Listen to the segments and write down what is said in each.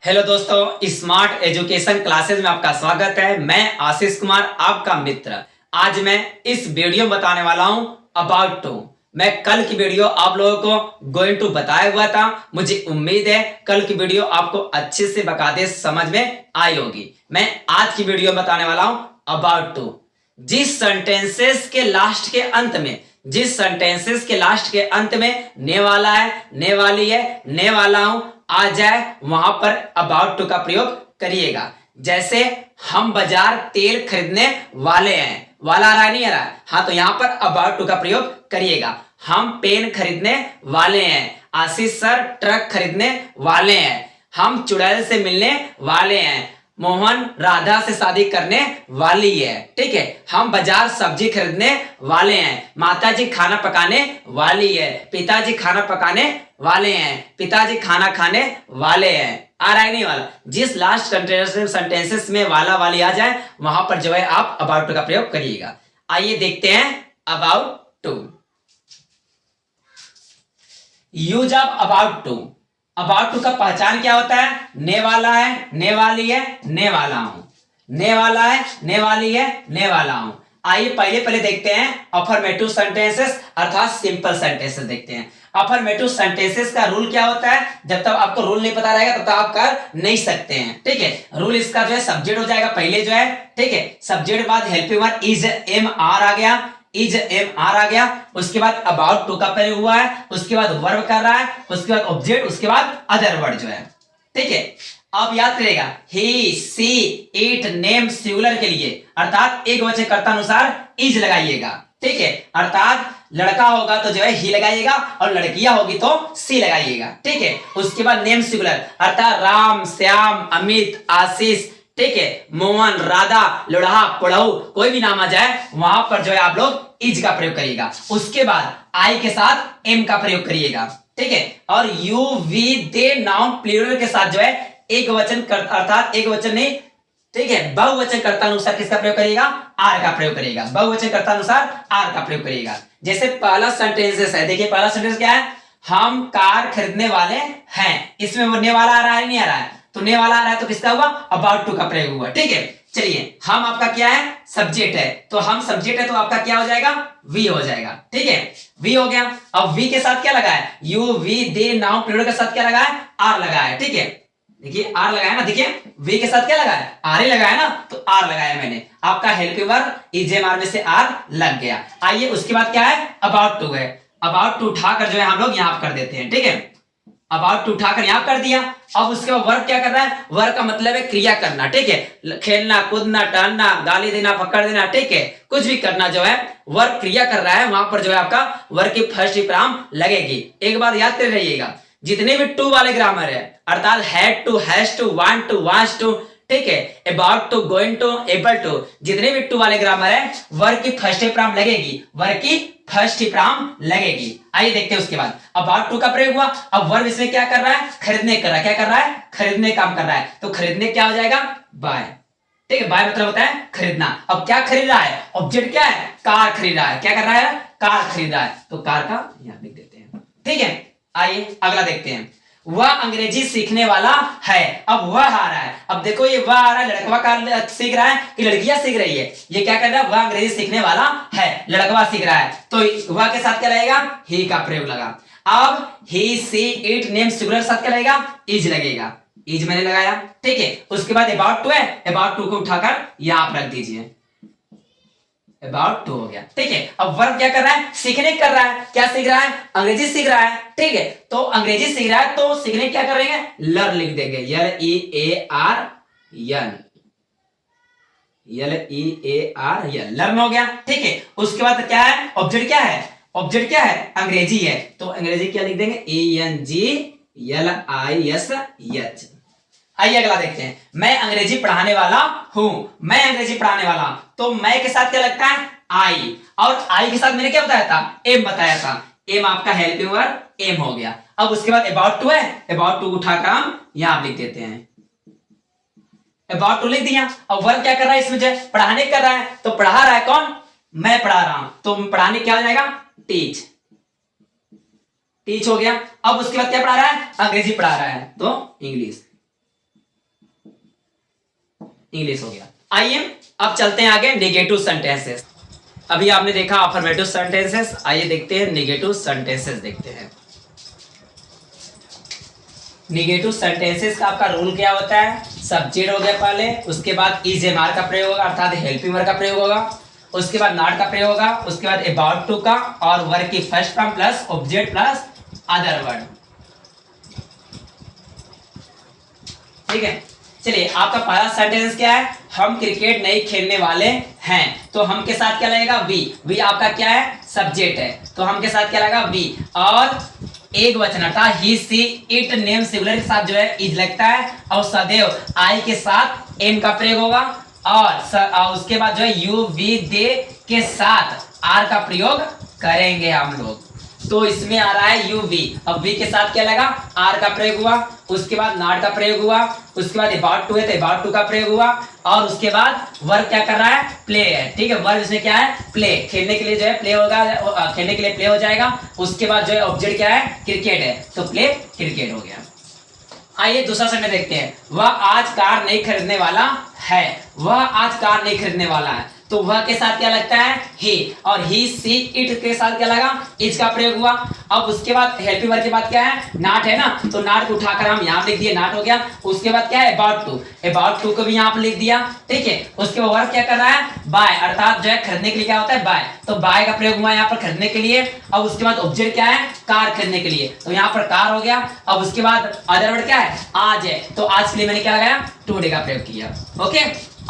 Hello दोस्तों, smart education classes में आपका स्वागत है। मैं आशीष कुमार, आपका मित्र। आज मैं इस वीडियो में बताने वाला हूं अबाउट टू। मैं कल की वीडियो आप लोगों को गोइंग टू बताया हुआ था। मुझे उम्मीद है कल की वीडियो आपको अच्छे से बकायदे समझ में आई होगी। मैं आज की वीडियो में बताने वाला हूं अबाउट टू। जिस सेंटेंसेस के लास्ट के अंत में ने वाला है, ने वाली है, ने वाला हूं आ जाए, वहां पर अबाउट टू का प्रयोग करिएगा। जैसे हम बाजार तेल खरीदने वाले हैं, वाला आ रहा है नहीं आ रहा है, हाँ तो यहां पर अबाउट टू का प्रयोग करिएगा। हम पेन खरीदने वाले हैं, आशीष सर ट्रक खरीदने वाले हैं। हम चुड़ैल से मिलने वाले हैं, मोहन राधा से शादी करने वाली है। ठीक है, हम बाजार सब्जी खरीदने वाले हैं, माताजी खाना पकाने वाली है, पिताजी खाना पकाने वाले हैं, पिताजी खाना खाने वाले हैं। आ रहा है नहीं वाला? जिस लास्ट सेंटेंसेस में वाला वाली आ जाए वहां पर जो है आप अबाउट टू का प्रयोग करिएगा। आइए देखते हैं about to. Use of about to. About to का पहचान क्या होता है? ने वाला है, ने वाली है, ने वाला हूं। ने वाला है, ने वाली है, ने वाला हूं। आइए पहले देखते हैं अफर्मेटिव सेंटेंसेस अर्थात सिंपल सेंटेंसेस देखते हैं। अफर्मेटिव सेंटेंसेस का रूल क्या होता है? जब तक आपको रूल नहीं पता रहेगा तब तक आप कर नहीं सकते हैं। ठीक है, रूल इसका जो है सब्जेक्ट हो जाएगा पहले जो है। ठीक है, सब्जेक्ट बाद helping verb is am are आ गया, इज एम आर आ गया। उसके बाद अबाउट टू का प्रयोग हुआ है, उसके बाद वर्ब कर रहा है, उसके बाद ऑब्जेक्ट, उसके बाद अदर वर्ड जो है। ठीक है, अब याद करेगा ही सी इट नेम सिंगुलर के लिए अर्थात एक वचन कर्ता अनुसार इज लगाइएगा। ठीक है, अर्थात लड़का होगा तो जो है ही लगाइएगा और लड़कियां होगी तो सी लगाइएगा। ठीक है, उसके बाद नेम सिंगुलर अर्थात राम, श्याम, अमित, आशीष। ठीक है, मोहन, राधा, लोढ़ा, पढ़ऊ, कोई भी नाम आ जाए वहां पर जो है आप लोग इज का प्रयोग करिएगा। उसके बाद आई के साथ एम का प्रयोग करिएगा। ठीक है, और you we they noun plural के साथ जो है एक वचन अर्थात एक वचन नहीं, ठीक है, बहुवचन कर्ता अनुसार किसका प्रयोग करिएगा? आर का प्रयोग करिएगा। बहुवचन कर्ता अनुसार आर का प्रयोग करिएगा। जैसे पहला सेंटेंस है, देखिए पहला सेंटेंस क्या है? हम कार खरीदने वाले हैं। इसमें वो ने वाला आ रहा है नहीं आ रहा है? तो ने वाला आ रहा है तो किसका हुआ? अबाउट टू का प्रयोग हुआ। ठीक है, चलिए हम आपका क्या है? सब्जेक्ट है, तो हम सब्जेक्ट है तो आपका क्या हो जाएगा? वी हो जाएगा। ठीक है, वी हो गया। अब वी के साथ क्या लगा है? You we they noun plural के साथ क्या लगा है? आर लगा है। ठीक है, देखिए आर लगाया ना, देखिए वी के साथ क्या लगा है? आर ही लगाया ना, तो आर लगाया मैंने। आपका हेल्पिंग वर्ब इजेएमआर में से आर लग गया। आइए उसके बाद क्या है? अबाउट टू है। अबाउट टू उठाकर जो है हम लोग यहां कर देते हैं। ठीक है, अबाउट टू उठाकर यहां कर दिया। अब उसके बाद वर्ब क्या कर रहा है? वर्ब का मतलब है क्रिया करना। ठीक है, खेलना, कूदना, टहलना, गाली देना, पकड़ देना। ठीक है, कुछ भी करना जो है वर्ब क्रिया कर रहा है, वहां पर जो है आपका वर्ब की फर्स्ट विराम लगेगी। एक बात याद कर रहिएगा, जितने भी टू वाले ग्रामर है अर्थात had to, has to, want to, wants to, ठीक है, about to, going to, able to, जितने भी टू वाले ग्रामर है वर्ब की फर्स्ट विराम लगेगी, वर्ब की फर्स्ट विराम लगेगी। आइए देखते हैं उसके बाद अबाउट टू का प्रयोग हुआ। अब वर्ब इसमें क्या कर रहा है? खरीदने कर रहा है। क्या कर रहा है? खरीदने काम कर रहा है, तो खरीदने क्या हो जाएगा? बाय। ठीक है, बाय मतलब होता है खरीदना। अब क्या खरीद रहा है? ऑब्जेक्ट क्या है? कार खरीद रहा है। क्या कर रहा है? कार खरीद रहा है, तो कार का यहां लिख देते हैं। ठीक है, आइए अगला देखते हैं। वह अंग्रेजी सीखने वाला है। अब वह आ रहा है, अब देखो ये वह आ रहा है, लड़कवा का सीख रहा है कि लड़कियां सीख रही है? ये क्या कर रहा है? वह अंग्रेजी सीखने वाला है, लड़कवा सीख रहा है, तो वह के साथ क्या लगेगा? ही का प्रयोग लगा। अब ही सी इट नेम सिंगुलर साथ क्या लगेगा? इज लगेगा। इज मैंने लगाया। ठीक है, उसके बाद अबाउट टू है, अबाउट टू को उठाकर यहां आप रख दीजिए, अबाउट टू हो गया। ठीक है, अब वर्ब क्या कर रहा है? सीखने कर रहा है। क्या सीख रहा है? अंग्रेजी सीख रहा है। ठीक है, तो अंग्रेजी सीख रहा है तो सीखने क्या करेंगे? लर्न लिख देंगे, L E A R N, L E A R N, learn हो गया। ठीक है, उसके बाद क्या है? ऑब्जेक्ट क्या है? ऑब्जेक्ट क्या है? अंग्रेजी है, तो अंग्रेजी क्या लिख देंगे? E N G L I S H. आइए अगला देखते हैं। मैं अंग्रेजी पढ़ाने वाला हूं। मैं अंग्रेजी पढ़ाने वाला, तो मैं के साथ क्या लगता है? आई, और आई के साथ मैंने क्या बताया था? एम बताया था। एम आपका हेल्पिंग वर्ब एम हो गया। अब उसके बाद अबाउट टू है, अबाउट टू उठाकर हम यहां लिख देते हैं, अबाउट टू लिख दिया। अब वर्ब क्या कर रहा है? इसमें जो पढ़ाने कर रहा है, तो पढ़ा रहा है कौन? मैं पढ़ा रहा हूं, तो पढ़ाने क्या हो जाएगा? टीच, टीच हो गया। अब उसके बाद क्या पढ़ा रहा है? अंग्रेजी पढ़ा रहा है, तो इंग्लिश। इंग्लिश हो गया। आइए अब चलते हैं आगे नेगेटिव सेंटेंसेस। अभी आपने देखा अफर्मेटिव सेंटेंसेस, आइए देखते हैं नेगेटिव सेंटेंसेस देखते हैं। नेगेटिव सेंटेंसेस का आपका रूल क्या होता है? सब्जेक्ट हो गया पहले, उसके बाद इज एम आर का प्रयोग होगा अर्थात हेल्पिंग वर्ब का प्रयोग होगा, उसके बाद नॉट का प्रयोग होगा, उसके बाद अबाउट टू का और वर्ब की first form plus object plus other word. ठीक है, चलिए आपका पहला सेंटेंस क्या है? हम क्रिकेट नहीं खेलने वाले हैं, तो हम के साथ क्या लगेगा? वी। वी आपका क्या है? सब्जेक्ट है, तो हम के साथ क्या लगेगा? वी। और एक वचन अर्थात ही सी इट नेम सिंगुलर के साथ जो है इज लगता है और सदैव आई के साथ एम का प्रयोग होगा और उसके बाद जो है यू वी दे के साथ आर का प्रयोग करेंगे हम लोग। तो इसमें आ रहा है यू वी, अब वी के साथ क्या लगा? आर का प्रयोग हुआ, उसके बाद नॉट का प्रयोग हुआ, उसके बाद अबाउट टू है तो अबाउट टू का प्रयोग हुआ और उसके बाद वर्ब क्या कर रहा है? प्ले है। ठीक है, वर्ब इसमें क्या है? प्ले। खेलने के लिए जो है प्ले होगा, खेलने के लिए प्ले हो जाएगा। उसके बाद जो है ऑब्जेक्ट क्या है? क्रिकेट है, तो प्ले क्रिकेट हो गया। आइए दूसरा सेंटेंस देखते हैं। वह आज कार नहीं खरीदने वाला है, वह आज कार नहीं खरीदने वाला है, तो वह के साथ क्या लगता है? ही। और ही सी इट के साथ क्या लगा? इज का प्रयोग हुआ। अब उसके बाद हेल्पिंग वर्ब के बाद क्या है? नॉट है ना, तो नॉट को उठाकर हम यहाँ लिख दिए, नॉट हो गया। उसके बाद क्या है? अबाउट टू, अबाउट टू को भी यहाँ पर लिख दिया। ठीक है, उसके बाद वर्ब क्या कर रहा है? बाय, अर्थात जो है खरीदने के लिए क्या होता है? बाय, तो बाय का प्रयोग हुआ यहाँ पर खरीदने के लिए। अब उसके बाद ऑब्जेक्ट क्या है? कार, खरीदने के लिए, तो यहाँ पर कार हो गया। अब उसके बाद अदर वर्ड क्या है? आज है, तो आज के लिए मैंने क्या लगाया? टुडे का प्रयोग किया। ओके,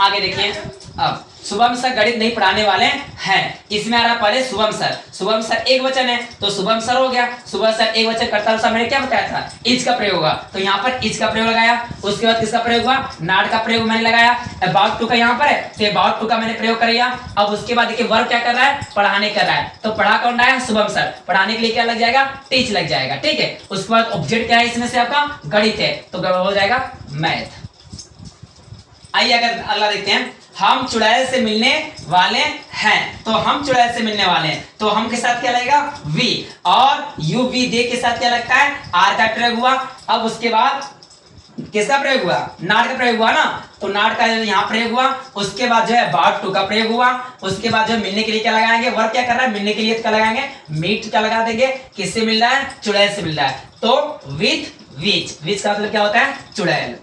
आगे देखिए। अब शुभम सर गणित नहीं पढ़ाने वाले हैं, इसमें आ रहा पहले शुभम सर। शुभम सर एक वचन है तो शुभम सर हो गया। शुभम सर एक वचन करता हुआ मैंने क्या बताया था? इज का प्रयोग होगा, तो यहाँ पर इज का प्रयोग लगाया। उसके बाद किसका प्रयोग हुआ? नॉट का प्रयोग मैंने लगाया। अबाउट टू का यहाँ पर है तो अबाउट टू का मैंने प्रयोग किया। अब उसके बाद देखिए वर्ब क्या कर रहा है? पढ़ाने कर रहा है, तो पढ़ा कौन रहा है? शुभम सर। पढ़ाने के लिए क्या लग जाएगा? टीच लग जाएगा। ठीक है, उसके बाद ऑब्जेक्ट क्या है इसमें से? आपका गणित है, तो हो जाएगा मैथ। आइए अगर अगला देखते हैं। हम चुड़ैल से मिलने वाले हैं, तो हम चुड़ैल से मिलने वाले हैं, तो हम के साथ क्या लगेगा? वी। और यू वी दे के साथ क्या लगता है? आर का प्रयोग हुआ। अब उसके बाद किसका प्रयोग हुआ? नॉट का प्रयोग हुआ ना, तो नॉट का यहाँ प्रयोग हुआ। उसके बाद जो है अबाउट टू का प्रयोग हुआ। उसके बाद जो मिलने के लिए क्या लगाएंगे? वर्ब क्या कर रहा है? मिलने के लिए क्या लगाएंगे? मीट क्या लगा देंगे? किससे मिल रहा है? चुड़ैल से मिल रहा है, तो विथ विच। विच का मतलब क्या होता है? चुड़ैल।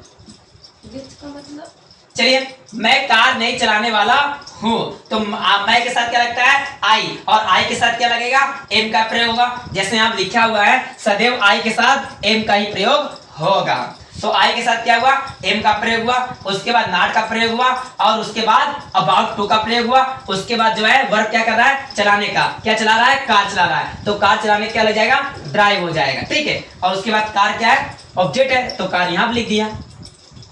विच का मतलब, चलिए मैं कार नहीं चलाने वाला हूँ, तो मैं के साथ क्या लगता है? आई, और आई के साथ क्या लगेगा? एम का प्रयोग होगा। जैसे यहाँ लिखा हुआ है सदैव आई के साथ एम का ही प्रयोग होगा, तो आई के साथ क्या हुआ? एम का प्रयोग हुआ। उसके बाद नॉट का प्रयोग हुआ और उसके बाद अबाउट टू का प्रयोग हुआ। उसके बाद जो है वर्ब क्या कर रहा है? चलाने का। क्या चला रहा है? कार चला रहा है, तो कार चलाने क्या लग जाएगा? ड्राइव हो जाएगा। ठीक है, और उसके बाद कार क्या है? ऑब्जेक्ट है, तो कार यहाँ लिख दिया।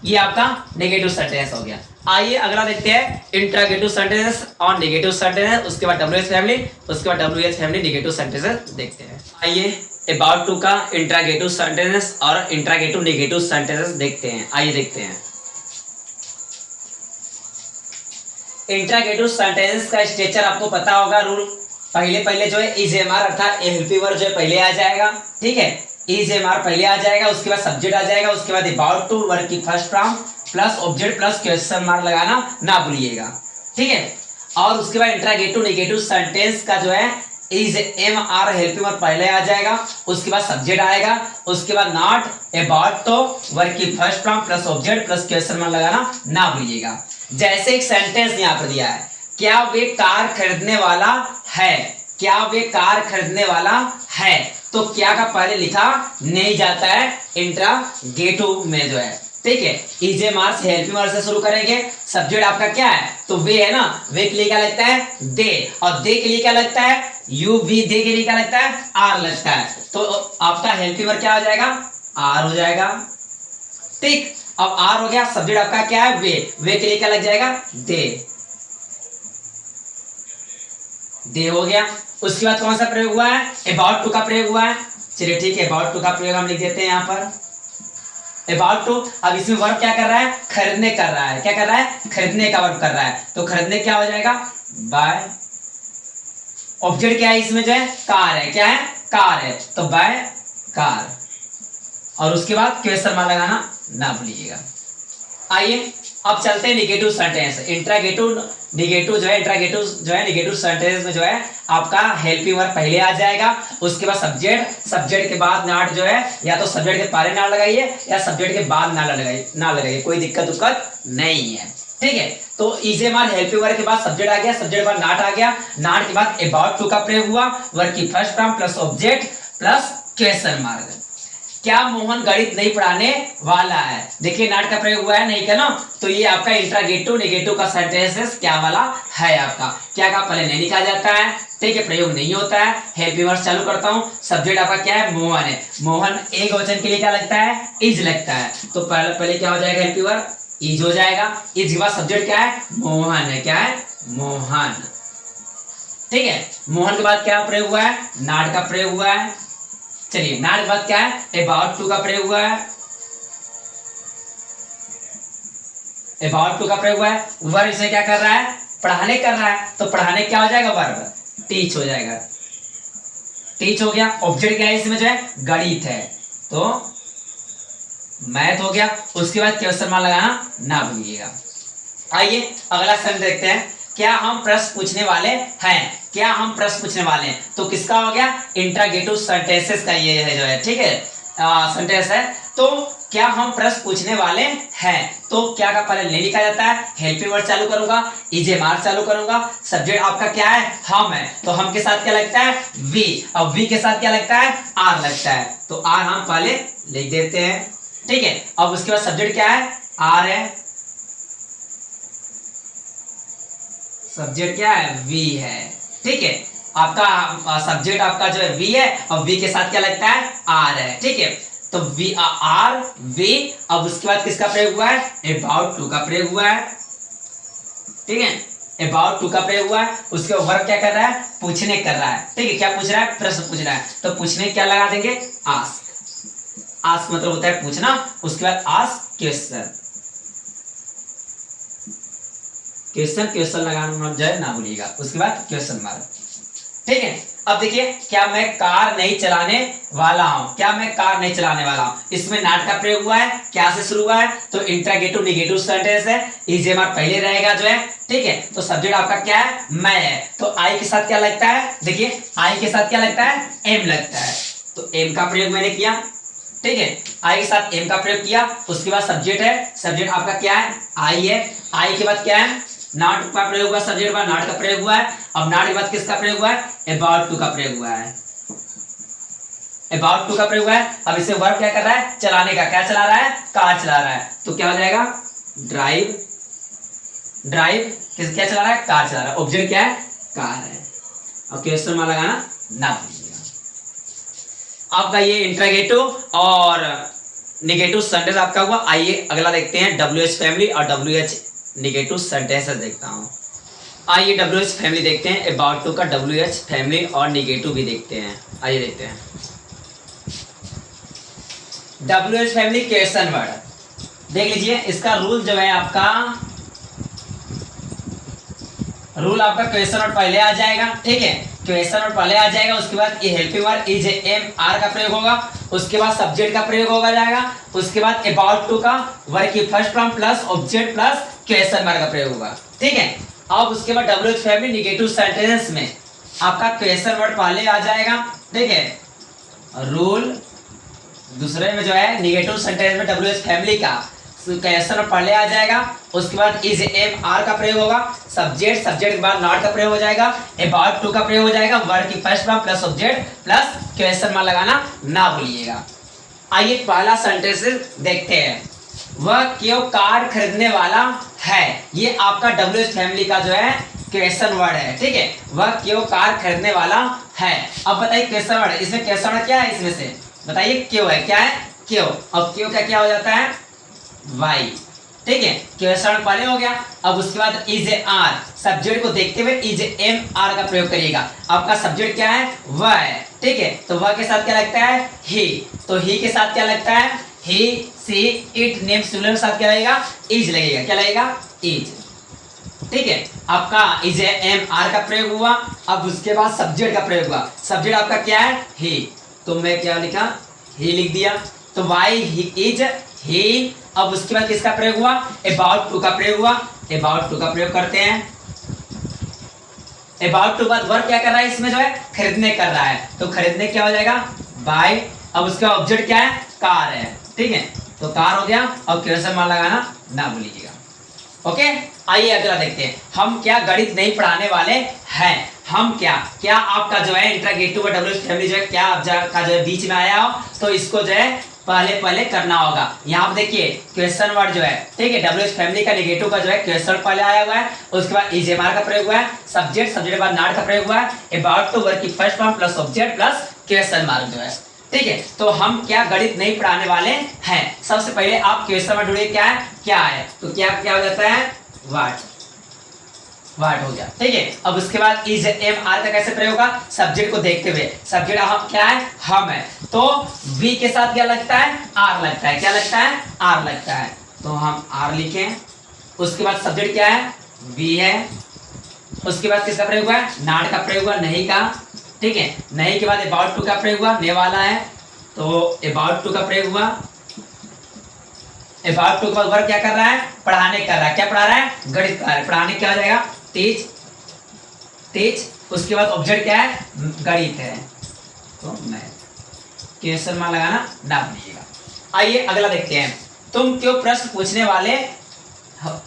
ये आपका नेगेटिव सेंटेंस हो गया। आइए अगला देखते हैं इंट्रोगेटिव सेंटेंसेस और नेगेटिव सेंटेंसेस, उसके बाद डब्ल्यूएच फैमिली, उसके बाद डब्ल्यूएच फैमिली नेगेटिव सेंटेंसेस देखते हैं। आइए अबाउट टू का इंट्रोगेटिव सेंटेंसेस और इंट्रोगेटिव नेगेटिव सेंटेंसेस देखते हैं। आइए देखते हैं। इंट्रोगेटिव सेंटेंस का स्ट्रक्चर आपको पता होगा, रूल। पहले जो है इज एम आर अर्थात हेल्पिंग वर्ब जो है पहले आ जाएगा। ठीक है, इज एम आर पहले आ जाएगा, उसके बाद सब्जेक्ट आ जाएगा, उसके बाद अबाउट टू वर्ब की first form plus object plus question mark लगाना ना भूलिएगा। ठीक है, और उसके बाद इंट्रोगेटिव नेगेटिव सेंटेंस का जो है is am are helping verb पहले आ जाएगा, उसके बाद सब्जेक्ट आएगा, उसके बाद नॉट अबाउट टू वर्ब की first form plus object plus question mark लगाना ना भूलिएगा। जैसे एक सेंटेंस यहाँ पर दिया है, क्या वे कार खरीदने वाला है? क्या वे कार खरीदने वाला है, तो क्या का पहले लिखा नहीं जाता है इंट्रोगेटिव में जो है। ठीक है, इज एम आर से हेल्पिंग वर्ब से शुरू करेंगे। सब्जेक्ट आपका क्या है? तो वे है ना, वे के लिए क्या लगता है? दे, और दे के लिए क्या लगता है? यू वी दे के लिए क्या लगता है? आर लगता है, तो आपका हेल्पिंग वर्ब क्या हो जाएगा? आर हो जाएगा। ठीक, अब आर हो गया। सब्जेक्ट आपका क्या है? वे के लिए क्या लग जाएगा? दे, दे हो गया। उसके बाद कौन सा प्रयोग हुआ है? अबाउट टू का प्रयोग हुआ है। चलिए ठीक है, अबाउट टू का प्रयोग हम लिख देते हैं यहाँ पर अबाउट टू। अब इसमें वर्ब क्या कर रहा है? खरीदने कर रहा है। क्या कर रहा है? खरीदने का वर्ब कर रहा है, तो खरीदने क्या हो जाएगा? बाय। ऑब्जेक्ट क्या है इसमें? जो है कार है। क्या है? कार है, तो बाय कार, और उसके बाद क्वेश्चन मार्क लगाना ना भूलिएगा। आइए अब चलते हैं निगेटिव सेंटेंस। इंट्रागेटिव निगेटिव जो है निगेटिव सेंटेंस में जो है आपका हेल्पिंग वर्ब पहले आ जाएगा, उसके बाद सब्जेक्ट के बाद नाट जो है या तो सब्जेक्ट के पहले नाट लगाइए या सब्जेक्ट के बाद नाट लगाइए, कोई दिक्कत नहीं है, ठीक है। तो इजेमार हेल्पिंग वर्ब के बाद सब्जेक्ट आ गया, सब्जेक्ट के बाद नाट आ गया, नाट के बाद अबाउट टू का प्रयोग हुआ, वर्ब की first form plus object plus question mark. क्या मोहन गणित नहीं पढ़ाने वाला है? देखिए नाट का प्रयोग हुआ है नहीं क्या ना, तो ये आपका इंट्रागेटिव नेगेटिव का सेंटेंस क्या वाला है आपका, क्या का पहले नहीं लिखा जाता है, ठीक है, प्रयोग नहीं होता है। हेल्पिंग वर्ब चालू करता हूँ, सब्जेक्ट आपका क्या है, मोहन है, मोहन एक वचन के लिए क्या लगता है, इज लगता है, तो पहले क्या हो जाएगा, हेल्पिंग वर्ब इज हो जाएगा, इज के बाद सब्जेक्ट क्या है, मोहन है, क्या है, मोहन, ठीक है। मोहन के बाद क्या प्रयोग हुआ है, नाट का प्रयोग हुआ है। चलिए नाट के बाद क्या है, अबाउट टू का प्रयोग हुआ है, अबाउट टू का प्रयोग हुआ है। वर्ब इसे क्या कर रहा है, पढ़ाने कर रहा है, तो पढ़ाने क्या हो जाएगा, वर्ब टीच हो जाएगा, टीच हो गया। ऑब्जेक्ट क्या है इसमें जो है, गणित है, तो मैथ हो गया। उसके बाद क्वेश्चन मार्क लगाना ना भूलिएगा। आइए अगला सेंटेंस देखते हैं, क्या हम प्रश्न पूछने वाले हैं, क्या हम प्रश्न पूछने वाले हैं, तो किसका हो गया, इंट्रागेटिव सेंटेंसेस का ये है जो है, ठीक है, सेंटेंस है। तो क्या हम प्रश्न पूछने वाले हैं, तो क्या का पहले नहीं लिखा जाता है, हेल्पिंग वर्ब चालू करूंगा, इजे मार्क चालू करूंगा, सब्जेक्ट आपका क्या है, हम है, तो हम के साथ क्या लगता है, वी, अब वी के साथ क्या लगता है, आर लगता है, तो आर हम पहले लिख देते हैं, ठीक है। अब उसके बाद सब्जेक्ट क्या है, आर है, सब्जेक्ट क्या है, वी है, ठीक है। आपका सब्जेक्ट आपका जो है वी है, और वी के साथ क्या लगता है, आर है, ठीक है। तो वी आर वी, अब उसके बाद किसका प्रयोग हुआ है, अबाउट टू का प्रयोग हुआ है, ठीक है, अबाउट टू का प्रयोग हुआ है। उसके वर्ब क्या कर रहा है, पूछने कर रहा है, ठीक है, क्या पूछ रहा है, प्रश्न पूछ रहा है, तो पूछने क्या लगा देंगे, आस्क, आस्क मतलब होता है पूछना, उसके बाद आस्क क्वेश्चन, क्वेश्चन लगाना जो है ना भूलिएगा, उसके बाद क्वेश्चन मार्क, ठीक है। अब देखिए, क्या मैं कार नहीं चलाने वाला हूं, क्या मैं कार नहीं चलाने वाला हूं, इसमें नाट का प्रयोग हुआ है, क्या से शुरू हुआ है, तो इंट्रागेटिव नेगेटिव सेंटेंस है, इजेमार पहले रहेगा जो है, ठीक है। तो सब्जेक्ट आपका क्या है, मैं है, तो आई के साथ क्या लगता है, देखिए आई के साथ क्या लगता है, एम लगता है, तो एम का प्रयोग मैंने किया, ठीक है, आई के साथ एम का प्रयोग किया। उसके बाद सब्जेक्ट है, सब्जेक्ट आपका क्या है, आई है, आई के बाद क्या है, नाट का प्रयोग हुआ, सब्जेक्ट का नाट का प्रयोग हुआ है। अब नाट के बाद किसका प्रयोग हुआ है, अबाउट टू का प्रयोग हुआ है, अबाउट टू का प्रयोग हुआ है। अब इसे वर्ब क्या कर रहा है, चलाने का, क्या चला रहा है, कार चला रहा है, तो क्या हो जाएगा, ड्राइव, ड्राइव किस क्या चला रहा है, कार चला रहा है, ऑब्जेक्ट क्या है, कार है, और क्वेश्चन मार्क लगाना ना भूलिएगा। आपका ये इंट्रागेटिव और नेगेटिव सेंटेंस आपका हुआ। आइए अगला देखते हैं, WH फैमिली और WH नेगेटिव सेंटेंसेस देखता हूं। आइए WH फैमिली देखते हैं, अबाउट टू का WH फैमिली और नेगेटिव भी देखते हैं। आइए देखते हैं, WH फैमिली क्वेश्चन वर्ड देख लीजिए, इसका रूल जो है आपका, रूल आपका क्वेश्चन वर्ड पहले आ जाएगा, ठीक है, क्वेश्चन वर्ड पहले आ जाएगा, उसके बाद ये helping verb is am are का प्रयोग होगा, उसके बाद सब्जेक्ट का प्रयोग होगा जाएगा, उसके बाद अबाउट टू का वर्ब की first form plus object plus question mark का प्रयोग होगा, ठीक है। अब उसके बाद WH फैमिली नेगेटिव सेंटेंस में आपका क्वेश्चन वर्ड पहले आ जाएगा, ठीक है। रूल दूसरे में जो है नेगेटिव सेंटेंस में WH फैमिली का क्वेश्चन वर्ड पहले आ जाएगा, उसके बाद इज एम आर का प्रयोग होगा, सब्जेक्ट के बाद नॉट का प्रयोग हो जाएगा, अबाउट टू का प्रयोग हो जाएगा, वर्ब की first form plus object plus question mark लगाना ना भूलिएगा। आइए पहला सेंटेंस देखते हैं, वह क्यों कार खरीदने वाला है, ये आपका WH फैमिली का जो है क्वेश्चन वर्ड है, ठीक है, वह क्यों कार खरीदने वाला है। अब बताइए क्वेश्चन वर्ड, इसमें क्वेश्चन वर्ड क्या है, इसमें से बताइए, क्यों है, क्या है, क्यों। अब क्यों का क्या हो जाता है, वाई, ठीक है, क्वेश्चन पहले हो गया। अब उसके बाद इज ए आर, सब्जेक्ट को देखते हुए इज एम आर का प्रयोग करिएगा, आपका सब्जेक्ट क्या है, वह है, ठीक है, तो वह के साथ क्या लगता है, ही, तो ही के साथ क्या लगता है, ही सी इट नेम सिंगुलर के साथ क्या लगेगा, इज लगेगा, क्या लगेगा, इज, ठीक है। आपका इज एम आर का प्रयोग हुआ। अब उसके बाद सब्जेक्ट का प्रयोग हुआ, सब्जेक्ट आपका क्या है, ही, तो मैं क्या लिखा, ही लिख दिया, तो वाई ही इज ही। अब उसके बाद किसका प्रयोग हुआ, अबाउट टू का प्रयोग हुआ, अबाउट टू का प्रयोग करते हैं। अबाउट टू बाद वर्ब क्या कर रहा है, इसमें जो है खरीदने कर रहा है, तो खरीदने क्या हो जाएगा, बाय। अब उसका ऑब्जेक्ट क्या है, कार है, ठीक है, तो कार हो गया। अब क्वेश्चन मार्क लगाना ना भूलिएगा। ओके, आइए अगला देखते हैं। हम क्या गणित नहीं पढ़ाने वाले हैं, हम क्या आपका जो है इंट्रोगेटिव और डब्ल्यूएच फैमिली जो है क्या आपका जो है बीच में आया हो, तो इसको जो है पहले करना होगा। यहाँ पे देखिए क्वेश्चन वर्ड जो है, ठीक है, डब्ल्यूएच फैमिली का नेगेटिव का जो है क्वेश्चन पहले आया हुआ है, उसके बाद इज एम आर का प्रयोग हुआ है, सब्जेक्ट के बाद नॉट का प्रयोग हुआ है, अबाउट टू वर्ब की first form plus object plus question mark जो है, ठीक है। तो हम क्या गणित नहीं पढ़ाने वाले हैं। सबसे पहले आप क्वेश्चन वर्ड ढूंढिए, क्या है, तो क्या हो जाता है, वाट हो गया, ठीक है। अब उसके बाद इज एम आर का कैसे प्रयोग होगा, सब्जेक्ट को देखते हुए, सब्जेक्ट हम क्या है, हम है, तो वी के साथ क्या लगता है, आर लगता है, क्या लगता है, आर लगता है, तो हम आर लिखें। उसके बाद सब्जेक्ट क्या है, वी है। उसके बाद किसका प्रयोग हुआ है, नॉट का प्रयोग हुआ, नहीं का, ठीक है। नहीं के बाद अबाउट टू का प्रयोग हुआ, ने वाला है, तो अबाउट टू का प्रयोग हुआ। अबाउट टू के बाद वर्ब क्या कर रहा है, पढ़ाने कर रहा है, क्या पढ़ा रहा है, गणित पढ़ा रहा है, पढ़ाने क्या हो जाएगा, टीच। उसके बाद ऑब्जेक्ट क्या है, गणित है, तो मैथ। क्वेश्चन मार्क लगाना ना भूलिएगा। आइए अगला देखते हैं। तुम क्यों प्रश्न पूछने वाले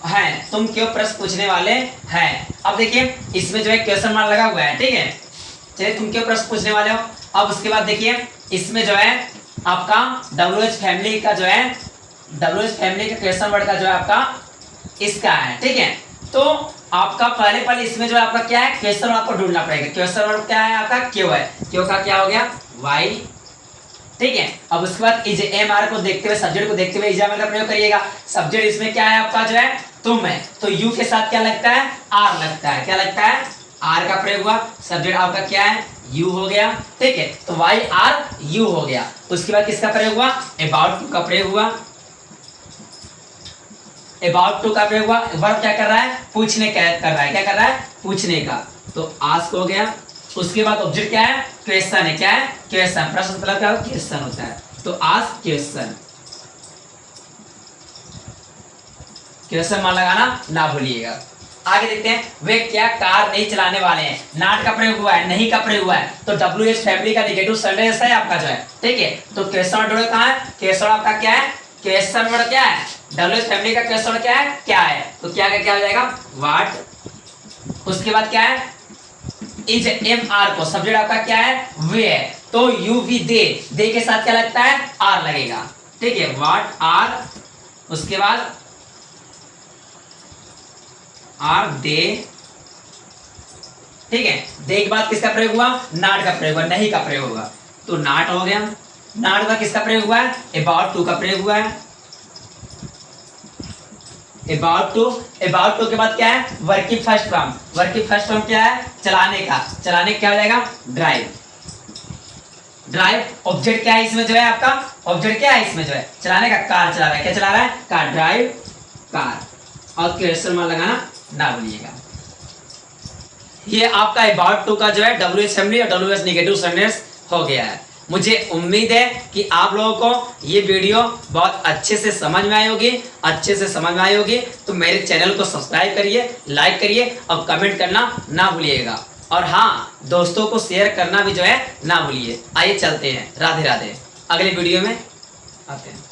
हैं, तुम क्यों प्रश्न पूछने वाले हैं। अब देखिए इसमें जो है क्वेश्चन मार्क लगा हुआ है, ठीक है, चलिए तुम क्यों प्रश्न पूछने वाले हो। अब उसके बाद देखिए इसमें जो है आपका डब्ल्यूएच फैमिली का जो है, डब्ल्यूएच फैमिली का क्वेश्चन वर्ड का जो है आपका इसका है, ठीक है। तो आपका पहले इसमें जो है आपका क्या है, क्वेश्चन वर्ड आपको ढूंढना पड़ेगा। क्वेश्चन वर्ड क्या है आपका, क्यों है, क्यों का क्या हो गया, वाई, ठीक है। अब उसके बाद इज एम आर को देखते हुए, सब्जेक्ट को देखते हुए इज एम आर का प्रयोग करिएगा। सब्जेक्ट इसमें क्या है आपका जो है तुम है, तो यू के साथ क्या लगता है, आर लगता है, क्या लगता है, आर का प्रयोग हुआ। सब्जेक्ट आपका क्या है, यू हो गया, ठीक है, तो वाई आर यू हो गया। उसके बाद किसका प्रयोग हुआ, अबाउट टू का प्रयोग हुआ। अबाउट टू का प्रयोग हुआ, वर्ब क्या कर रहा है, पूछने का कर रहा है, क्या कर रहा है, पूछने का, तो आस्क हो गया। उसके बाद ऑब्जेक्ट क्या है, क्वेश्चन है, क्या है, क्वेश्चन, प्रश्न मतलब क्या क्वेश्चन होता है, तो आस्क क्वेश्चन। क्वेश्चन मान लगाना ना भूलिएगा। आगे देखते हैं, वे क्या कार नहीं चलाने वाले हैं, नॉट का प्रयोग हुआ है, नहीं का प्रयोग हुआ है, तो डब्ल्यूएच फैमिली का नेगेटिव सेंटेंस है आपका जो है, ठीक है। तो क्वेश्चन वर्ड कहाँ है, क्वेश्चन आपका क्या है, क्वेश्चन वर्ड क्या है, डब्ल्यूएच फैमिली का क्वेश्चन वर्ड क्या है, क्या है, तो क्या का क्या हो जाएगा, व्हाट। उसके बाद क्या है, इज एम आर को, सब्जेक्ट आपका क्या है, वे है, तो यू वी दे के साथ क्या लगता है, आर लगेगा, ठीक है, व्हाट आर। उसके बाद आर दे, ठीक है। दे के बाद किसका प्रयोग हुआ, नॉट का प्रयोग हुआ, नहीं का प्रयोग हुआ, तो नॉट हो गया। नॉट का किसका प्रयोग हुआ है, अबाउट टू का प्रयोग हुआ है, अबाउट टू के बाद क्या है, वर्ब की फर्स्ट फॉर्म, वर्ब की फर्स्ट फॉर्म क्या है, चलाने का, चलाने क्या हो जाएगा, ड्राइव। ड्राइव ऑब्जेक्ट क्या है इसमें जो है आपका, ऑब्जेक्ट क्या है इसमें जो है, चलाने का, कार चला रहा है, क्या चला रहा है, कार, ड्राइव कार। और क्वेश्चन मार्क लगाना ना भूलिएगा। ये आपका अबाउट टू का जो है डब्ल्यूएच फैमिली और डब्ल्यूएच नेगेटिव सेंटेंस हो गया है। मुझे उम्मीद है कि आप लोगों को ये वीडियो बहुत अच्छे से समझ में आई होगी, तो मेरे चैनल को सब्सक्राइब करिए, लाइक करिए और कमेंट करना ना भूलिएगा, और हाँ, दोस्तों को शेयर करना भी जो है ना भूलिए। आइए चलते हैं, राधे राधे, अगले वीडियो में आते हैं।